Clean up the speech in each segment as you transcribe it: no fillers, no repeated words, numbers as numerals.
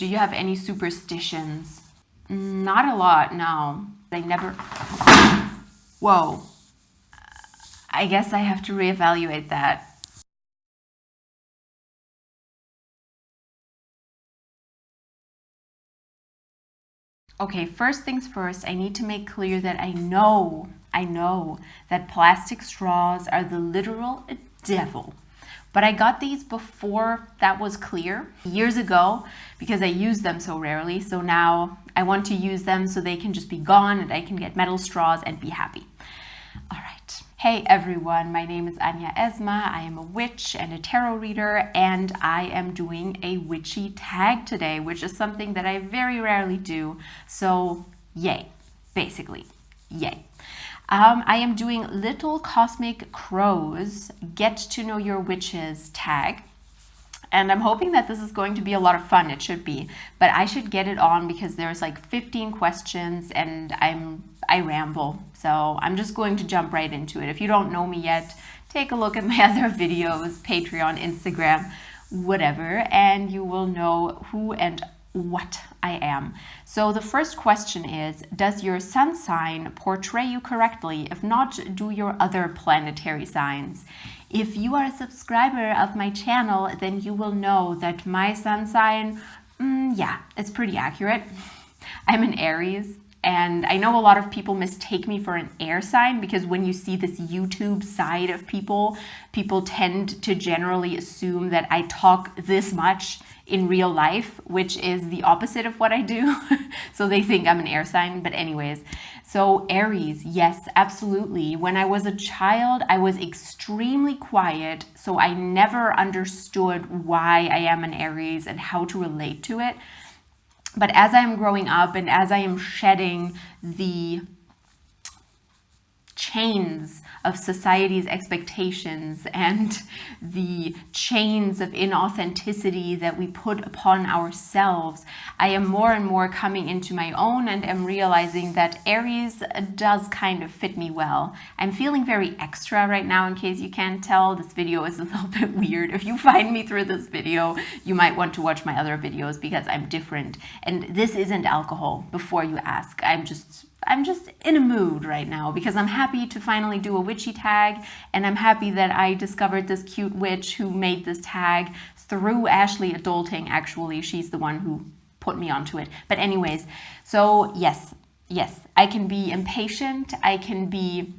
Do you have any superstitions? Not a lot, no. I never... Whoa. I guess I have to reevaluate that. Okay, first things first, I need to make clear that I know that plastic straws are the literal devil. But I got these before that was clear, years ago, because I use them so rarely. So now I want to use them so they can just be gone and I can get metal straws and be happy. All right. Hey everyone, my name is Anya Esma. I am a witch and a tarot reader, and I am doing a witchy tag today, which is something that I very rarely do. So yay, basically, yay. I am doing Little Cosmic Crows Get to Know Your Witches tag. And I'm hoping that this is going to be a lot of fun. It should be, but I should get it on because there's like 15 questions and I ramble. So I'm just going to jump right into it. If you don't know me yet, take a look at my other videos, Patreon, Instagram, whatever, and you will know who and what I am. So the first question is, does your sun sign portray you correctly? If not, do your other planetary signs. If you are a subscriber of my channel, then you will know that my sun sign, yeah, it's pretty accurate. I'm an Aries, and I know a lot of people mistake me for an air sign because when you see this YouTube side of people tend to generally assume that I talk this much in real life, which is the opposite of what I do. So they think I'm an air sign, but anyways. So Aries, yes, absolutely. When I was a child, I was extremely quiet, so I never understood why I am an Aries and how to relate to it. But as I am growing up and as I am shedding the chains of society's expectations and the chains of inauthenticity that we put upon ourselves, I am more and more coming into my own and am realizing that Aries does kind of fit me well. I'm feeling very extra right now, in case you can't tell. This video is a little bit weird. If you find me through this video, you might want to watch my other videos because I'm different. And this isn't alcohol, before you ask. I'm just in a mood right now because I'm happy to finally do a witchy tag, and I'm happy that I discovered this cute witch who made this tag through Ashley Adulting. Actually, she's the one who put me onto it. But anyways, so yes, I can be impatient. I can be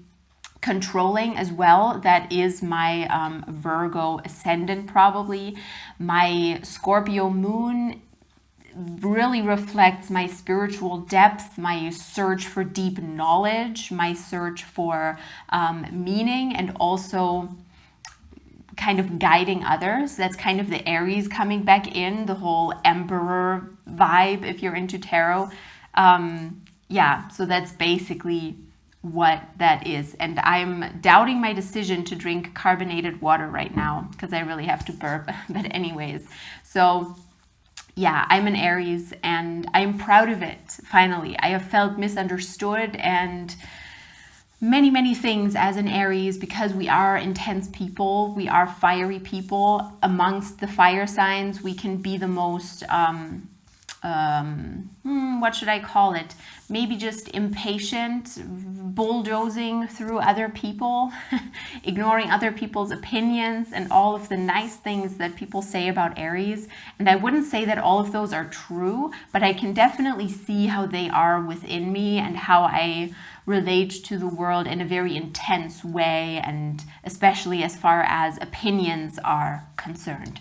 controlling as well. That is my Virgo ascendant probably. My Scorpio moon really reflects my spiritual depth, my search for deep knowledge, my search for meaning, and also kind of guiding others. That's kind of the Aries coming back in, the whole emperor vibe if you're into tarot. Yeah, so that's basically what that is. And I'm doubting my decision to drink carbonated water right now because I really have to burp. But anyways, so yeah, I'm an Aries and I'm proud of it, finally. I have felt misunderstood and many things as an Aries because we are intense people, we are fiery people. Amongst the fire signs, we can be the most, what should I call it? Maybe just impatient, bulldozing through other people, ignoring other people's opinions and all of the nice things that people say about Aries. And I wouldn't say that all of those are true, but I can definitely see how they are within me and how I relate to the world in a very intense way, and especially as far as opinions are concerned.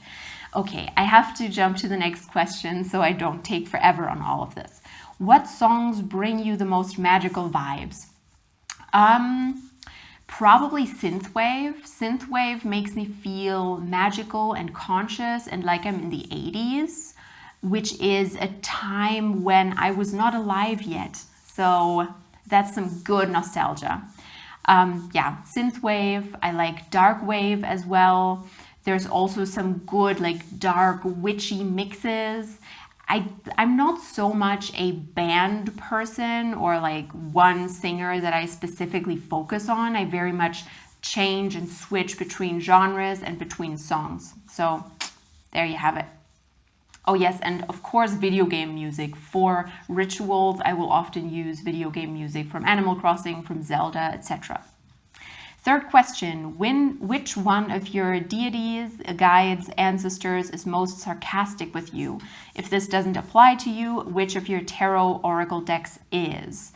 Okay, I have to jump to the next question so I don't take forever on all of this. What songs bring you the most magical vibes? Probably synthwave. Synthwave makes me feel magical and conscious and like I'm in the 80s, which is a time when I was not alive yet. So that's some good nostalgia. Yeah, synthwave. I like dark wave as well. There's also some good like dark witchy mixes. I'm not so much a band person or like one singer that I specifically focus on. I very much change and switch between genres and between songs. So there you have it. Oh yes, and of course video game music. For rituals, I will often use video game music from Animal Crossing, from Zelda, etc. Third question, which one of your deities, guides, ancestors is most sarcastic with you? If this doesn't apply to you, which of your tarot oracle decks is?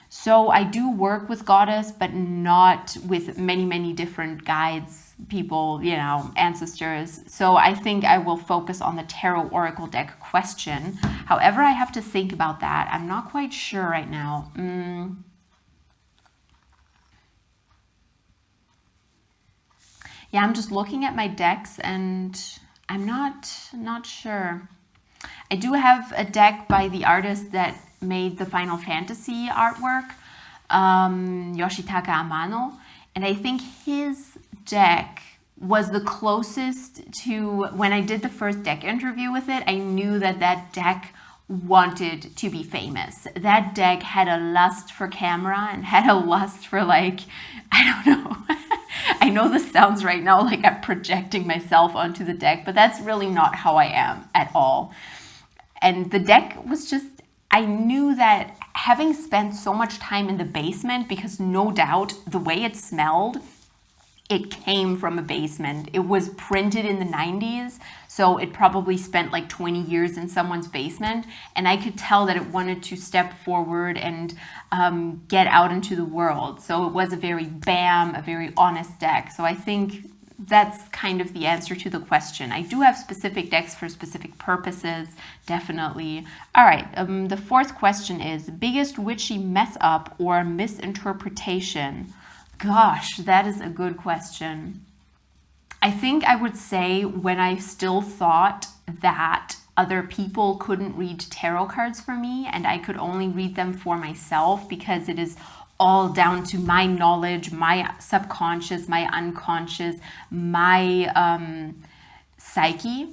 So I do work with goddess, but not with many different guides, people, you know, ancestors. So I think I will focus on the tarot oracle deck question. However, I have to think about that. I'm not quite sure right now. Yeah, I'm just looking at my decks and I'm not sure. I do have a deck by the artist that made the Final Fantasy artwork, Yoshitaka Amano, and I think his deck was the closest to, when I did the first deck interview with it, I knew that that deck wanted to be famous. That deck had a lust for camera and had a lust for, like, I don't know. I know this sounds right now like I'm projecting myself onto the deck, but that's really not how I am at all. And the deck was just, I knew that having spent so much time in the basement, because no doubt the way it smelled, it came from a basement. It was printed in the 90s, so it probably spent like 20 years in someone's basement, and I could tell that it wanted to step forward and get out into the world. So it was a very a very honest deck. So I think that's kind of the answer to the question. I do have specific decks for specific purposes, definitely. All right, the fourth question is, biggest witchy mess up or misinterpretation? Gosh, that is a good question. I think I would say when I still thought that other people couldn't read tarot cards for me and I could only read them for myself because it is all down to my knowledge, my subconscious, my unconscious, my psyche.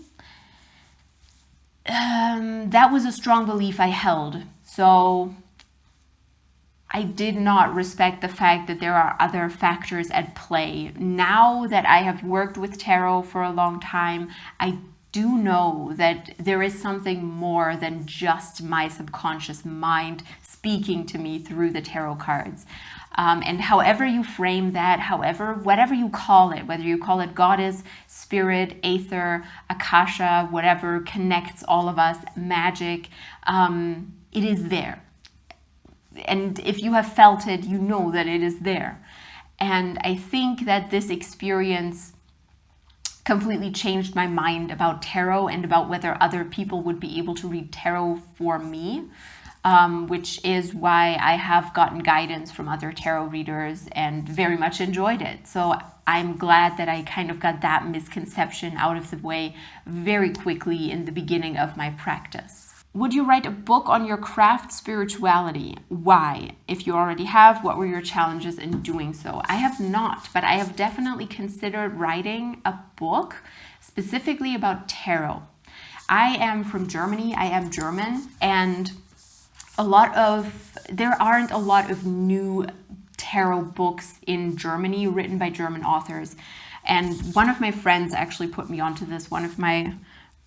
That was a strong belief I held. So I did not respect the fact that there are other factors at play. Now that I have worked with tarot for a long time, I do know that there is something more than just my subconscious mind speaking to me through the tarot cards. And however you frame that, whatever you call it, whether you call it goddess, spirit, aether, akasha, whatever connects all of us, magic, it is there. And if you have felt it, you know that it is there. And I think that this experience completely changed my mind about tarot and about whether other people would be able to read tarot for me, which is why I have gotten guidance from other tarot readers and very much enjoyed it. So I'm glad that I kind of got that misconception out of the way very quickly in the beginning of my practice. Would you write a book on your craft spirituality? Why? If you already have, what were your challenges in doing so? I have not, but I have definitely considered writing a book specifically about tarot. I am from Germany, I am German, and there aren't a lot of new tarot books in Germany written by German authors. And one of my friends actually put me onto this, one of my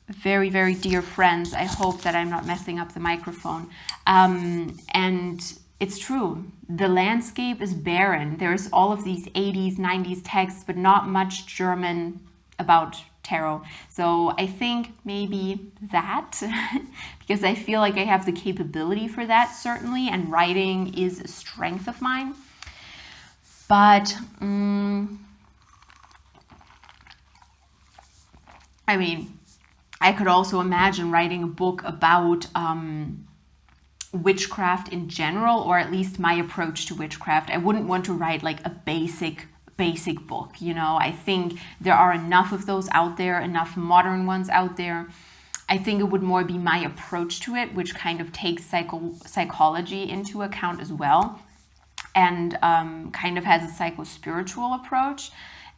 very dear friends. I hope that I'm not messing up the microphone. And it's true. The landscape is barren. There's all of these 80s, 90s texts, but not much German about tarot. So I think maybe that, because I feel like I have the capability for that, certainly, and writing is a strength of mine. But, I mean, I could also imagine writing a book about witchcraft in general, or at least my approach to witchcraft. I wouldn't want to write like a basic book, you know. I think there are enough of those out there, enough modern ones out there. I think it would more be my approach to it, which kind of takes psychology into account as well, and kind of has a psycho-spiritual approach.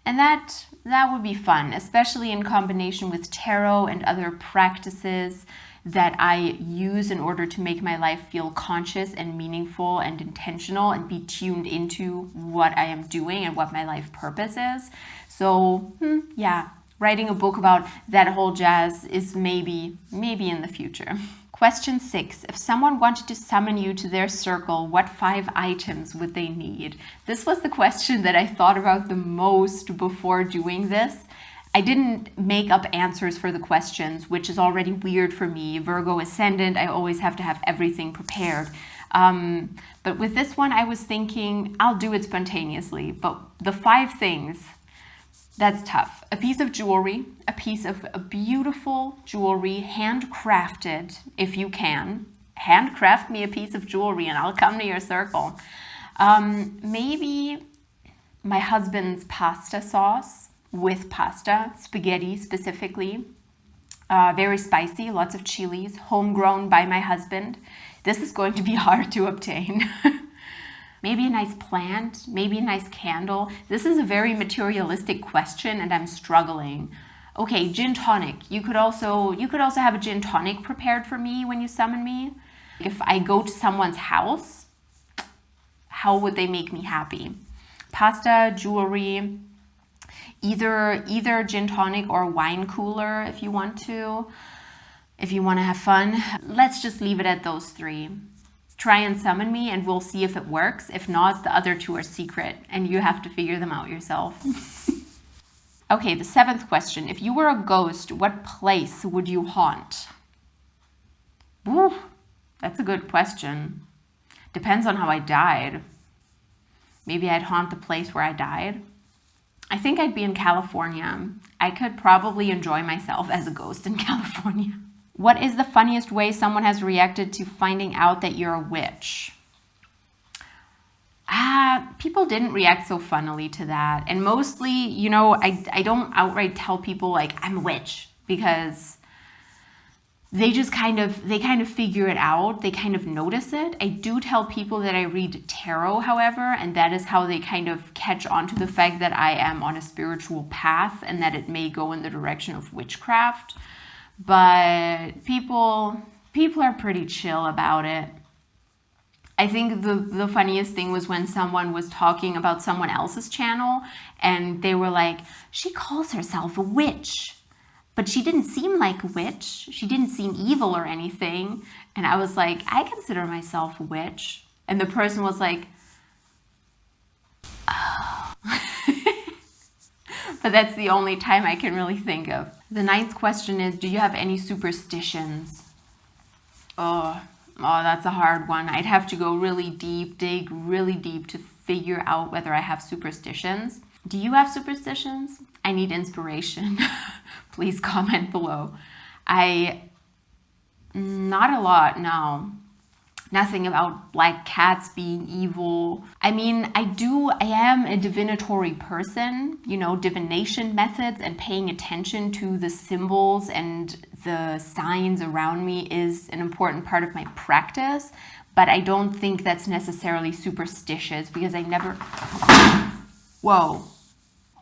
And that would be fun, especially in combination with tarot and other practices that I use in order to make my life feel conscious and meaningful and intentional and be tuned into what I am doing and what my life purpose is. So yeah, Writing a book about that whole jazz is maybe in the future. Question 6. If someone wanted to summon you to their circle, what 5 items would they need? This was the question that I thought about the most before doing this. I didn't make up answers for the questions, which is already weird for me. Virgo ascendant, I always have to have everything prepared. But with this one, I was thinking I'll do it spontaneously. But the 5 things, that's tough. A piece of jewelry, a piece of beautiful jewelry, handcrafted, if you can. Handcraft me a piece of jewelry and I'll come to your circle. Maybe my husband's pasta sauce with pasta, spaghetti specifically. Very spicy, lots of chilies, homegrown by my husband. This is going to be hard to obtain. Maybe a nice plant, maybe a nice candle. This is a very materialistic question and I'm struggling. Okay, gin tonic. You could also have a gin tonic prepared for me when you summon me. If I go to someone's house, how would they make me happy? Pasta, jewelry, either gin tonic or wine cooler if you want to have fun. Let's just leave it at those 3. Try and summon me and we'll see if it works. If not, the other 2 are secret and you have to figure them out yourself. Okay, the 7th question. If you were a ghost, what place would you haunt? Ooh, that's a good question. Depends on how I died. Maybe I'd haunt the place where I died. I think I'd be in California. I could probably enjoy myself as a ghost in California. What is the funniest way someone has reacted to finding out that you're a witch? People didn't react so funnily to that. And mostly, I don't outright tell people like I'm a witch because they just kind of figure it out. They kind of notice it. I do tell people that I read tarot, however, and that is how they kind of catch on to the fact that I am on a spiritual path and that it may go in the direction of witchcraft. But people are pretty chill about it. I think the funniest thing was when someone was talking about someone else's channel and they were like, she calls herself a witch. But she didn't seem like a witch. She didn't seem evil or anything. And I was like, I consider myself a witch. And the person was like, oh. But that's the only time I can really think of. The 9th question is, do you have any superstitions? Oh, that's a hard one. I'd have to go really deep, dig really deep to figure out whether I have superstitions. Do you have superstitions? I need inspiration. Please comment below. Not a lot, no. Nothing about black cats being evil. I mean, I am a divinatory person, divination methods and paying attention to the symbols and the signs around me is an important part of my practice, but I don't think that's necessarily superstitious because I never... Whoa.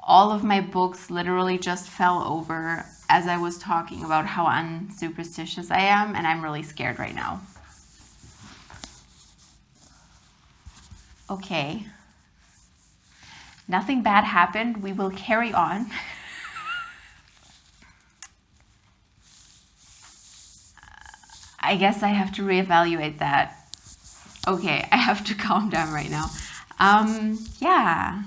All of my books literally just fell over as I was talking about how unsuperstitious I am, and I'm really scared right now. Okay. Nothing bad happened. We will carry on. I guess I have to reevaluate that. Okay, I have to calm down right now. Yeah.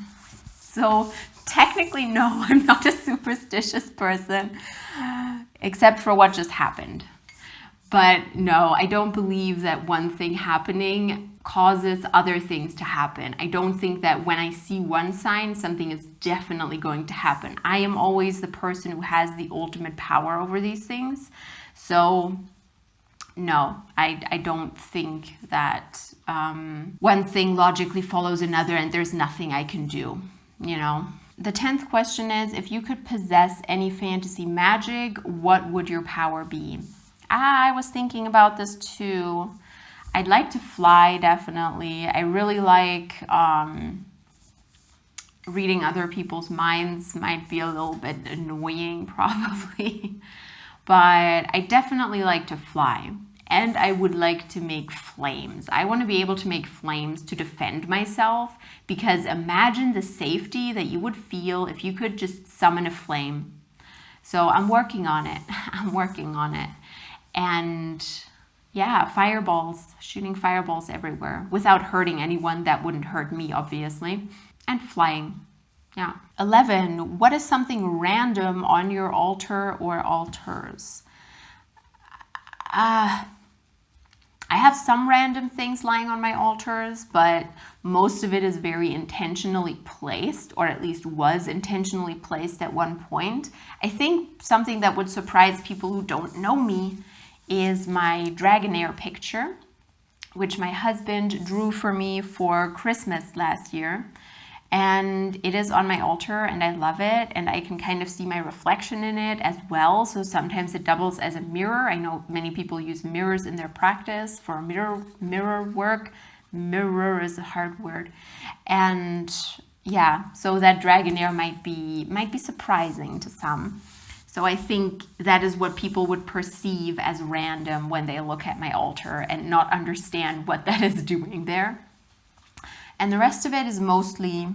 So technically, no, I'm not a superstitious person, except for what just happened. But no, I don't believe that one thing happening causes other things to happen. I don't think that when I see one sign, something is definitely going to happen. I am always the person who has the ultimate power over these things. So no, I don't think that one thing logically follows another and there's nothing I can do, The 10th question is, if you could possess any fantasy magic, what would your power be? I was thinking about this too. I'd like to fly, definitely. I really like reading other people's minds. Might be a little bit annoying, probably. But I definitely like to fly. And I would like to make flames. I want to be able to make flames to defend myself, because imagine the safety that you would feel if you could just summon a flame. So I'm working on it. I'm working on it. And yeah, fireballs, shooting fireballs everywhere without hurting anyone. That wouldn't hurt me, obviously. And flying. Yeah. 11. What is something random on your altar or altars? I have some random things lying on my altars, but most of it is very intentionally placed, or at least was intentionally placed at one point. I think something that would surprise people who don't know me is my Dragonair picture, which my husband drew for me for Christmas last year. And it is on my altar and I love it, and I can kind of see my reflection in it as well. So sometimes it doubles as a mirror. I know many people use mirrors in their practice for mirror work. Mirror is a hard word. And yeah, so that Dragonair might be surprising to some. So I think that is what people would perceive as random when they look at my altar and not understand what that is doing there. And the rest of it is mostly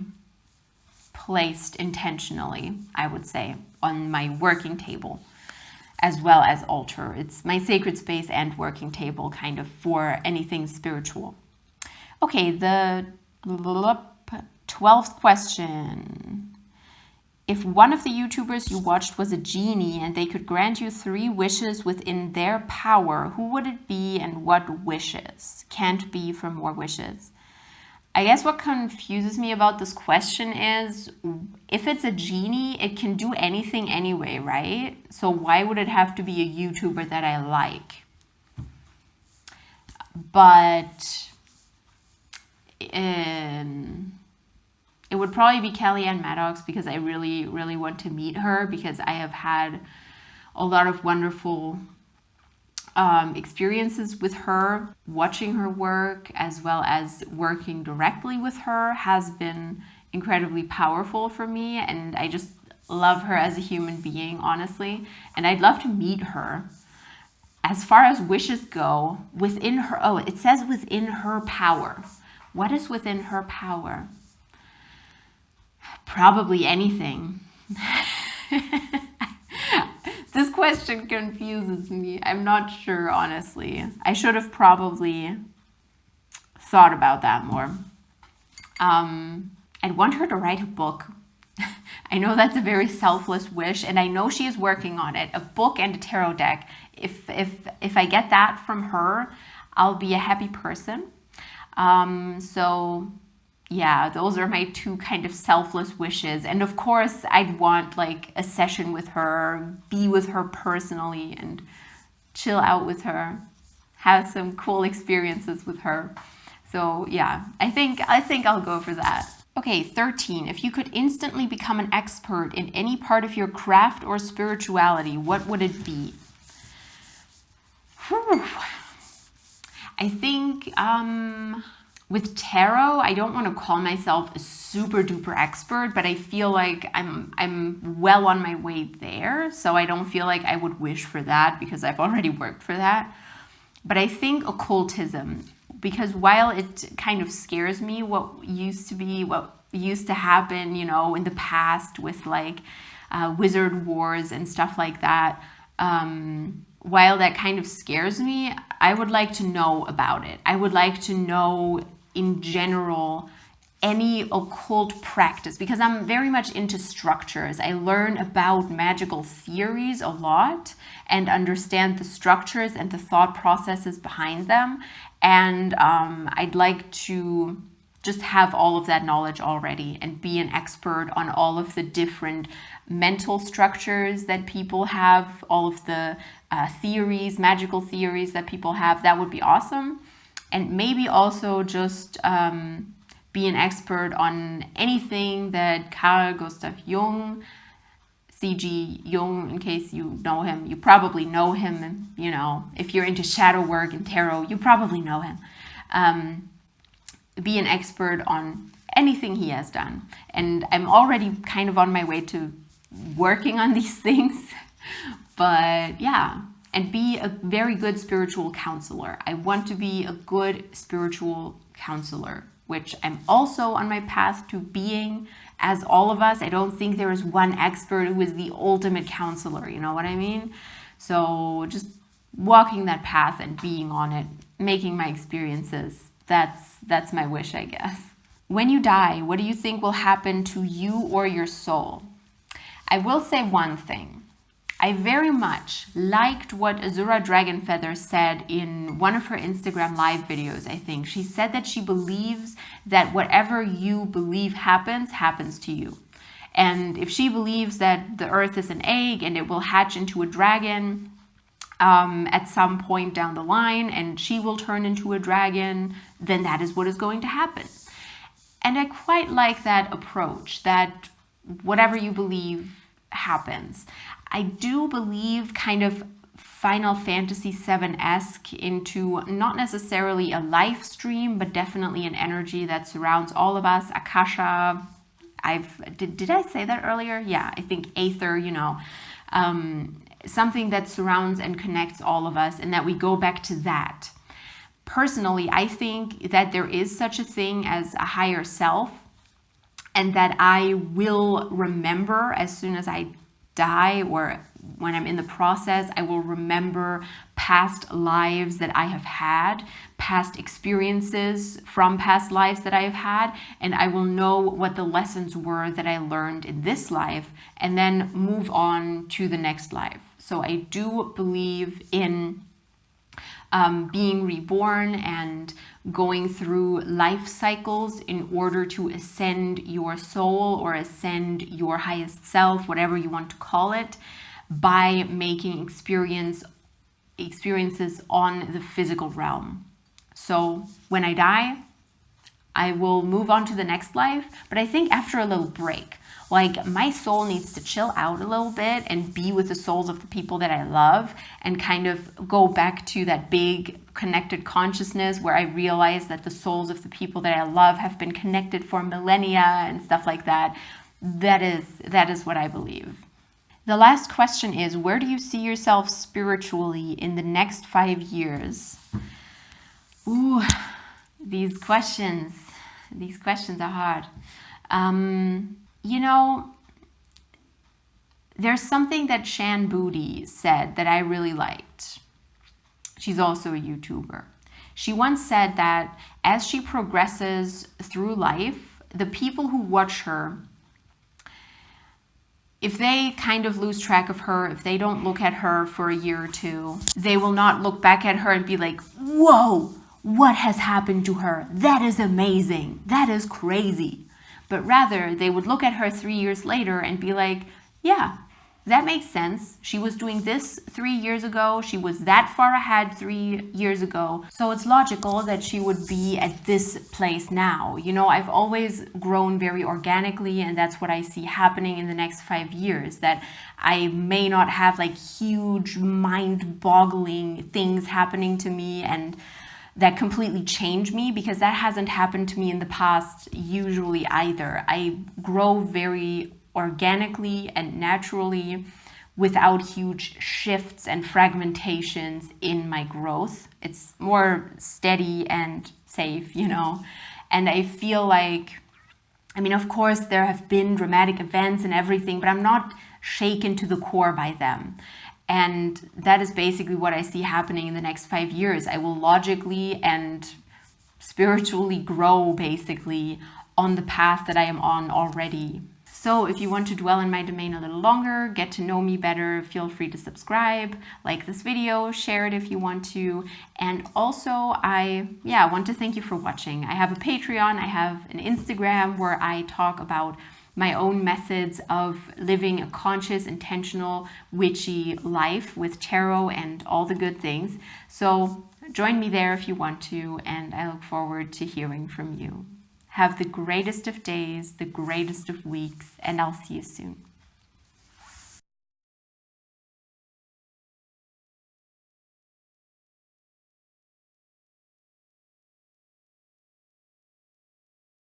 placed intentionally, I would say, on my working table as well as altar. It's my sacred space and working table kind of for anything spiritual. Okay, the 12th question. If one of the YouTubers you watched was a genie and they could grant you 3 wishes within their power, who would it be and what wishes? Can't be for more wishes. I guess what confuses me about this question is, if it's a genie, it can do anything anyway, right? So why would it have to be a YouTuber that I like? But it would probably be Kellyanne Maddox, because I really, really want to meet her, because I have had a lot of wonderful experiences with her. Watching her work as well as working directly with her has been incredibly powerful for me, and I just love her as a human being, honestly, and I'd love to meet her. As far as wishes go, within her, it says within her power. What is within her power? Probably anything. This question confuses me. I'm not sure, honestly. I should have probably thought about that more. I'd want her to write a book. I know that's a very selfless wish, and I know she is working on it. A book and a tarot deck. If I get that from her, I'll be a happy person. So yeah, those are my 2 kind of selfless wishes. And of course, I'd want like a session with her, be with her personally and chill out with her, have some cool experiences with her. So yeah, I think I'll go for that. Okay, 13. If you could instantly become an expert in any part of your craft or spirituality, what would it be? Whew. I think with tarot, I don't want to call myself a super duper expert, but I feel like I'm well on my way there. So I don't feel like I would wish for that, because I've already worked for that. But I think occultism, because while it kind of scares me what used to happen, you know, in the past with like wizard wars and stuff like that, while that kind of scares me, I would like to know about it. I would like to know in general any occult practice, because I'm very much into structures. I learn about magical theories a lot and understand the structures and the thought processes behind them. And I'd like to just have all of that knowledge already and be an expert on all of the different mental structures that people have, all of the theories, magical theories that people have. That would be awesome. And maybe also just be an expert on anything that Carl Gustav Jung, C.G. Jung, in case you know him, you probably know him, you know, if you're into shadow work and tarot, you probably know him. Be an expert on anything he has done. And I'm already kind of on my way to working on these things, but yeah. And be a very good spiritual counselor. I want to be a good spiritual counselor. which I'm also on my path to being, as all of us. I don't think there is one expert who is the ultimate counselor, you know what I mean? So just walking that path and being on it, making my experiences, that's my wish, I guess. When you die, what do you think will happen to you or your soul? I will say one thing. I very much liked what Azura Dragonfeather said in one of her Instagram live videos, I think. She said that she believes that whatever you believe happens to you. And if she believes that the earth is an egg and it will hatch into a dragon at some point down the line, and she will turn into a dragon, then that is what is going to happen. And I quite like that approach, that whatever you believe happens. I do believe kind of Final Fantasy VII-esque into not necessarily a life stream, but definitely an energy that surrounds all of us. Akasha, did I say that earlier? Yeah, I think Aether, you know, something that surrounds and connects all of us, and that we go back to that. Personally, I think that there is such a thing as a higher self, and that I will remember as soon as I die, or when I'm in the process, I will remember past lives that I have had, past experiences from past lives that I have had, and I will know what the lessons were that I learned in this life, and then move on to the next life. So I do believe in being reborn and going through life cycles in order to ascend your soul or ascend your highest self, whatever you want to call it, by making experiences on the physical realm. So when I die, I will move on to the next life, but I think after a little break. Like, my soul needs to chill out a little bit and be with the souls of the people that I love, and kind of go back to that big connected consciousness where I realize that the souls of the people that I love have been connected for millennia and stuff like that. That is what I believe. The last question is, where do you see yourself spiritually in the next 5 years? Ooh, these questions are hard. You know, there's something that Shan Booty said that I really liked. She's also a YouTuber. She once said that as she progresses through life, the people who watch her, if they kind of lose track of her, if they don't look at her for a year or two, they will not look back at her and be like, whoa, what has happened to her? That is amazing. That is crazy. But rather, they would look at her 3 years later and be like, yeah, that makes sense. She was doing this 3 years ago. She was that far ahead 3 years ago. So it's logical that she would be at this place now. You know, I've always grown very organically, and that's what I see happening in the next 5 years. That I may not have like huge mind-boggling things happening to me and that completely change me, because that hasn't happened to me in the past usually either. I grow very organically and naturally without huge shifts and fragmentations in my growth. It's more steady and safe, you know. And I feel like, I mean, of course, there have been dramatic events and everything, but I'm not shaken to the core by them. And that is basically what I see happening in the next 5 years. I will logically and spiritually grow basically on the path that I am on already. So if you want to dwell in my domain a little longer, get to know me better, feel free to subscribe, like this video, share it if you want to. And also, I want to thank you for watching. I have a Patreon, I have an Instagram where I talk about my own methods of living a conscious, intentional, witchy life with tarot and all the good things. So join me there if you want to, and I look forward to hearing from you. Have the greatest of days, the greatest of weeks, and I'll see you soon.